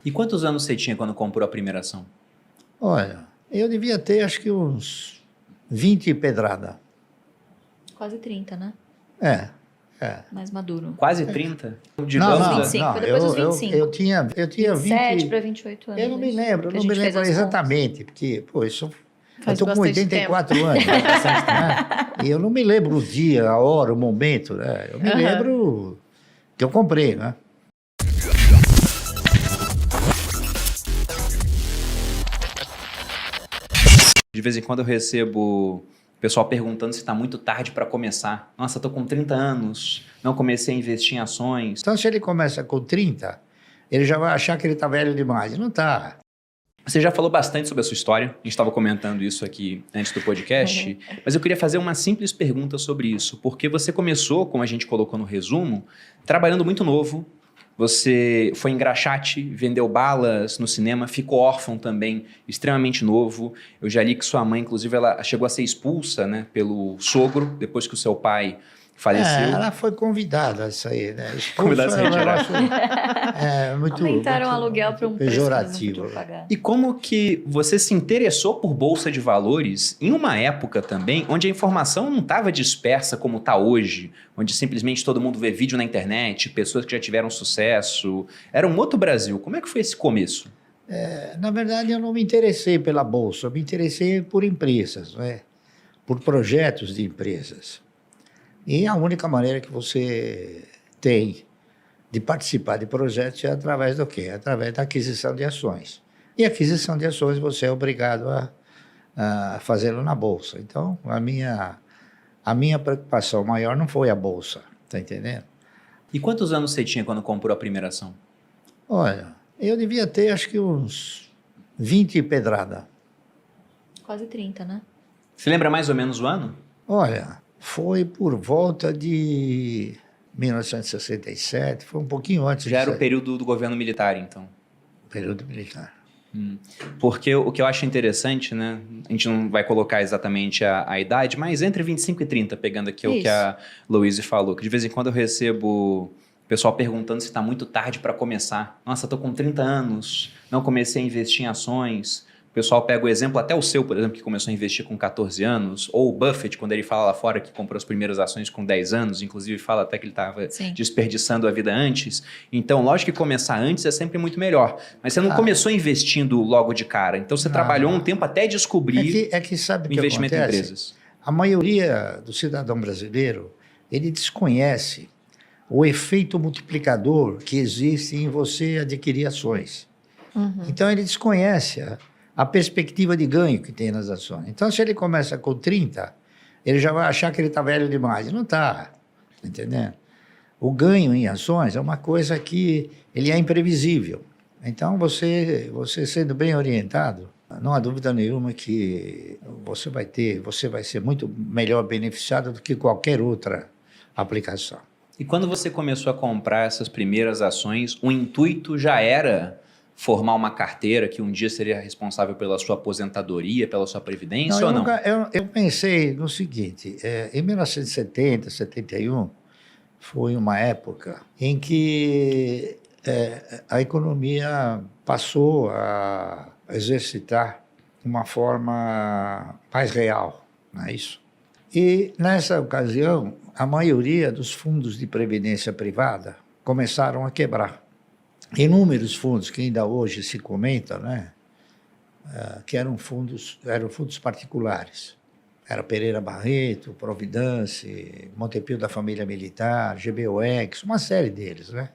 E quantos anos você tinha quando comprou a primeira ação? Olha, eu devia ter acho que uns 20 pedrada. Quase 30, né? É. Mais maduro. Quase 30? Não, Digamos, não, 25, não. foi depois dos 25. Eu tinha 27 20. para 28 anos. Eu não me isso. lembro, Que a não me gente fez lembro as contas. exatamente, porque, pô, eu Faz tô com bastante 84 anos, né? E eu não me lembro o dia, a hora, o momento, né? Eu me lembro que eu comprei, né? De vez em quando eu recebo o pessoal perguntando se está muito tarde para começar. Nossa, estou com 30 anos, não comecei a investir em ações. Então, se ele começa com 30, ele já vai achar que ele tá velho demais. Não tá. Você já falou bastante sobre a sua história, a gente estava comentando isso aqui antes do podcast, mas eu queria fazer uma simples pergunta sobre isso, porque você começou, como a gente colocou no resumo, trabalhando muito novo, você foi engraxate, vendeu balas no cinema, ficou órfão também, extremamente novo. Eu já li que sua mãe, inclusive, ela chegou a ser expulsa, né, pelo sogro, depois que o seu pai faleceu. Ela foi convidada a isso aí, né? Convidada a se retirar. Muito, Aumentaram o muito aluguel para um preço que eles não pejorativo. podiam pagar. E como que você se interessou por Bolsa de Valores em uma época também onde a informação não estava dispersa como está hoje, onde simplesmente todo mundo vê vídeo na internet, pessoas que já tiveram sucesso. Era um outro Brasil. Como é que foi esse começo? Na verdade, eu não me interessei pela Bolsa, eu me interessei por empresas, né? Por projetos de empresas. E a única maneira que você tem de participar de projetos é através do quê? Através da aquisição de ações. E aquisição de ações você é obrigado a fazê-lo na Bolsa. Então, a minha preocupação maior não foi a Bolsa, tá entendendo? E quantos anos você tinha quando comprou a primeira ação? Olha, eu devia ter acho que uns 20 pedrada. Quase 30, né? Você lembra mais ou menos o ano? Olha, foi por volta de 1967, foi um pouquinho antes Já era disso o aí. período do governo militar, então. Período militar. Porque o que eu acho interessante, né? A gente não vai colocar exatamente a idade, mas entre 25 e 30, pegando aqui o que Isso. a Louise falou, que de vez em quando eu recebo o pessoal perguntando se está muito tarde para começar. Nossa, estou com 30 anos, não comecei a investir em ações. O pessoal pega o exemplo, até o seu, por exemplo, que começou a investir com 14 anos, ou o Buffett, quando ele fala lá fora que comprou as primeiras ações com 10 anos, inclusive fala até que ele estava desperdiçando a vida antes. Então, lógico que começar antes é sempre muito melhor. Mas você não começou investindo logo de cara. Então, você trabalhou um tempo até descobrir É que sabe o o que investimento em acontece? empresas. A maioria do cidadão brasileiro, ele desconhece o efeito multiplicador que existe em você adquirir ações. Então, ele desconhece a perspectiva de ganho que tem nas ações. Então, se ele começa com 30, ele já vai achar que ele está velho demais. Não está, entendendo? O ganho em ações é uma coisa que ele é imprevisível. Então, você sendo bem orientado, não há dúvida nenhuma que você vai ser muito melhor beneficiado do que qualquer outra aplicação. E quando você começou a comprar essas primeiras ações, o intuito já era formar uma carteira que um dia seria responsável pela sua aposentadoria, pela sua previdência ou não? Eu pensei no seguinte, em 1970, 71, foi uma época em que a economia passou a exercitar uma forma mais real, não é isso? E, nessa ocasião, a maioria dos fundos de previdência privada começaram a quebrar. Inúmeros fundos que ainda hoje se comenta, né, que eram fundos particulares. Era Pereira Barreto, Providence, Montepio da Família Militar, GBOX, uma série deles, né?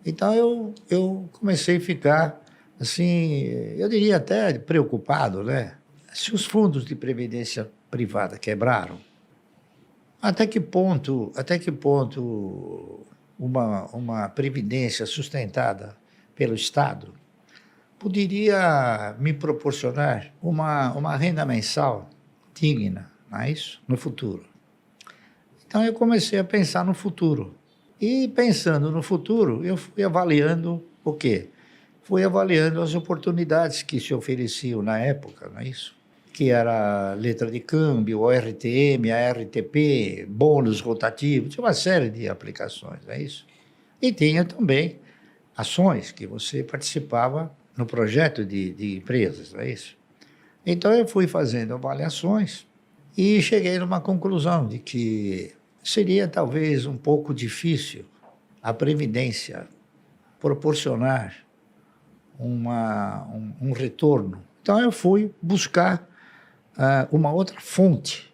Então eu comecei a ficar, assim, eu diria até preocupado, né? Se os fundos de previdência privada quebraram, até que ponto uma previdência sustentada pelo Estado poderia me proporcionar uma renda mensal digna, não é isso? No futuro. Então, eu comecei a pensar no futuro. E, pensando no futuro, eu fui avaliando o quê? Fui avaliando as oportunidades que se ofereciam na época, não é isso? Que era a letra de câmbio, o RTM, a RTP, bônus rotativos, tinha uma série de aplicações, não é isso? E tinha também ações que você participava no projeto de empresas, não é isso? Então, eu fui fazendo avaliações e cheguei numa conclusão de que seria talvez um pouco difícil a Previdência proporcionar um retorno. Então, eu fui buscar uma outra fonte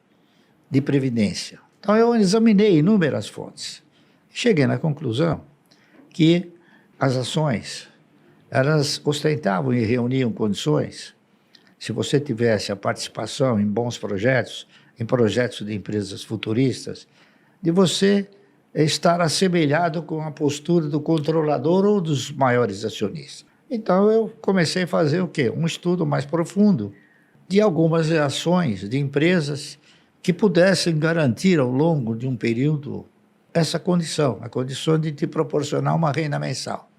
de previdência. Então, eu examinei inúmeras fontes. Cheguei na conclusão que as ações, elas ostentavam e reuniam condições, se você tivesse a participação em bons projetos, em projetos de empresas futuristas, de você estar assemelhado com a postura do controlador ou dos maiores acionistas. Então, eu comecei a fazer o quê? Um estudo mais profundo de algumas ações de empresas que pudessem garantir ao longo de um período essa condição, a condição de te proporcionar uma renda mensal.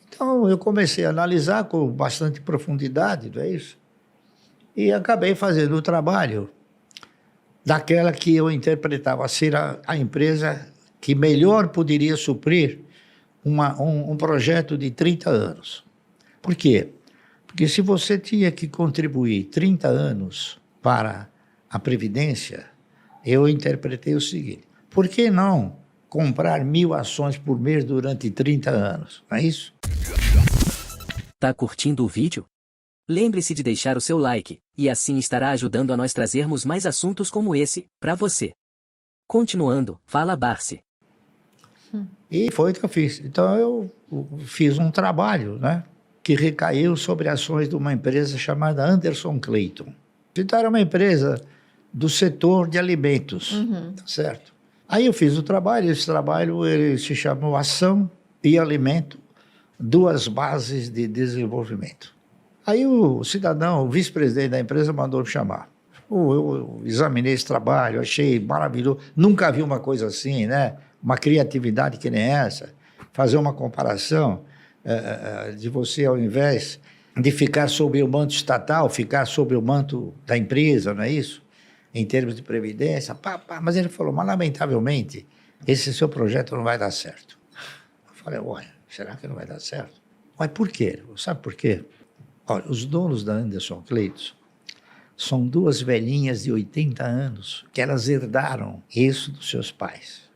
Então, eu comecei a analisar com bastante profundidade, não é isso? E acabei fazendo o trabalho daquela que eu interpretava ser a empresa que melhor poderia suprir um projeto de 30 anos. Por quê? Porque se você tinha que contribuir 30 anos para a Previdência, eu interpretei o seguinte: por que não comprar 1.000 ações por mês durante 30 anos? Não é isso? Tá curtindo o vídeo? Lembre-se de deixar o seu like, e assim estará ajudando a nós trazermos mais assuntos como esse, para você. Continuando, fala Barsi. E foi o que eu fiz. Então, eu fiz um trabalho, né, que recaiu sobre ações de uma empresa chamada Anderson Clayton. Então, era uma empresa do setor de alimentos, tá certo? Aí eu fiz o trabalho, esse trabalho ele se chamou Ação e Alimento, duas bases de desenvolvimento. Aí o cidadão, o vice-presidente da empresa, mandou me chamar. Eu examinei esse trabalho, achei maravilhoso, nunca vi uma coisa assim, né? Uma criatividade que nem essa, fazer uma comparação de você, ao invés de ficar sob o manto estatal, ficar sob o manto da empresa, não é isso? Em termos de previdência, mas ele falou, mas lamentavelmente, esse seu projeto não vai dar certo. Eu falei, olha, será que não vai dar certo? Mas por quê? Sabe por quê? Olha, os donos da Anderson Clayton são duas velhinhas de 80 anos que elas herdaram isso dos seus pais.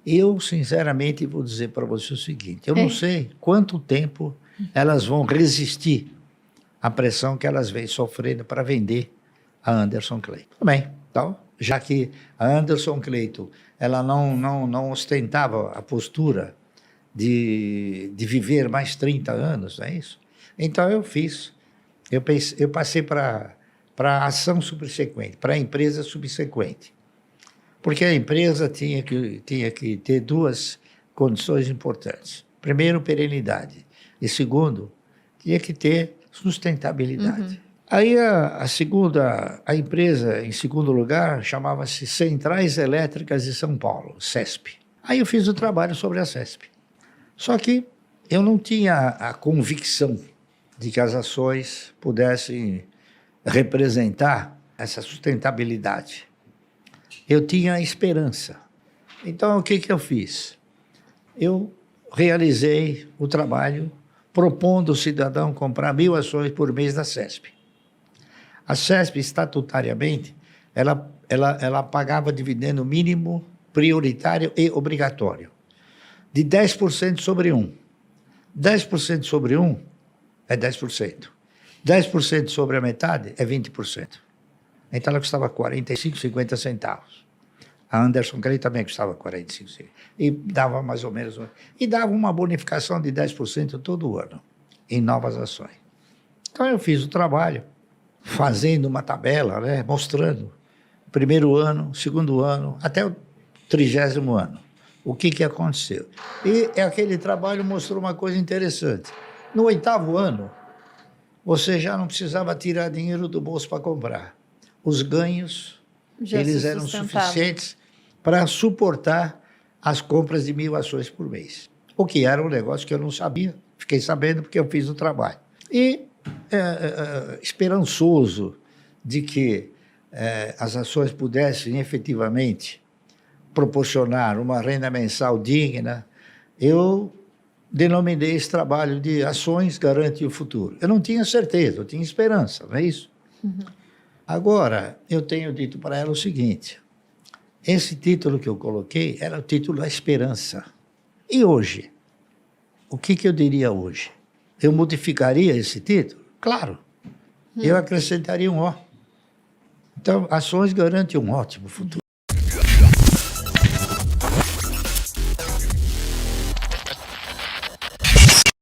Eu, sinceramente, vou dizer para você o seguinte, eu não sei quanto tempo elas vão resistir à pressão que elas vêm sofrendo para vender a Anderson Clayton. Tudo bem, então, já que a Anderson Clayton ela não ostentava a postura de viver mais 30 anos, não é isso? Então, eu passei para a ação subsequente, para a empresa subsequente. Porque a empresa tinha que ter duas condições importantes. Primeiro, perenidade. E segundo, tinha que ter sustentabilidade. Aí a empresa, em segundo lugar, chamava-se Centrais Elétricas de São Paulo, CESP. Aí eu fiz o trabalho sobre a CESP. Só que eu não tinha a convicção de que as ações pudessem representar essa sustentabilidade. Eu tinha esperança. Então, o que eu fiz? Eu realizei o trabalho propondo ao cidadão comprar 1.000 ações por mês da CESP. A CESP, estatutariamente, ela pagava dividendo mínimo, prioritário e obrigatório, de 10% sobre 1. 10% sobre 1 é 10%. 10% sobre a metade é 20%. Então ela custava 45, 50 centavos. A Anderson Clayton também custava 45 centavos. E dava mais ou menos... E dava uma bonificação de 10% todo ano em novas ações. Então eu fiz o trabalho, fazendo uma tabela, né, mostrando o primeiro ano, segundo ano, até o 30º ano. O que aconteceu? E aquele trabalho mostrou uma coisa interessante. No 8º ano, você já não precisava tirar dinheiro do bolso para comprar. Os ganhos, eles eram suficientes para suportar as compras de 1.000 ações por mês. O que era um negócio que eu não sabia, fiquei sabendo porque eu fiz o trabalho. E esperançoso de que as ações pudessem efetivamente proporcionar uma renda mensal digna, eu denominei esse trabalho de Ações Garante o Futuro. Eu não tinha certeza, eu tinha esperança, não é isso? Agora, eu tenho dito para ela o seguinte, esse título que eu coloquei era o título da esperança. E hoje? O que eu diria hoje? Eu modificaria esse título? Claro. Eu acrescentaria um O. Então, Ações Garante um ótimo futuro.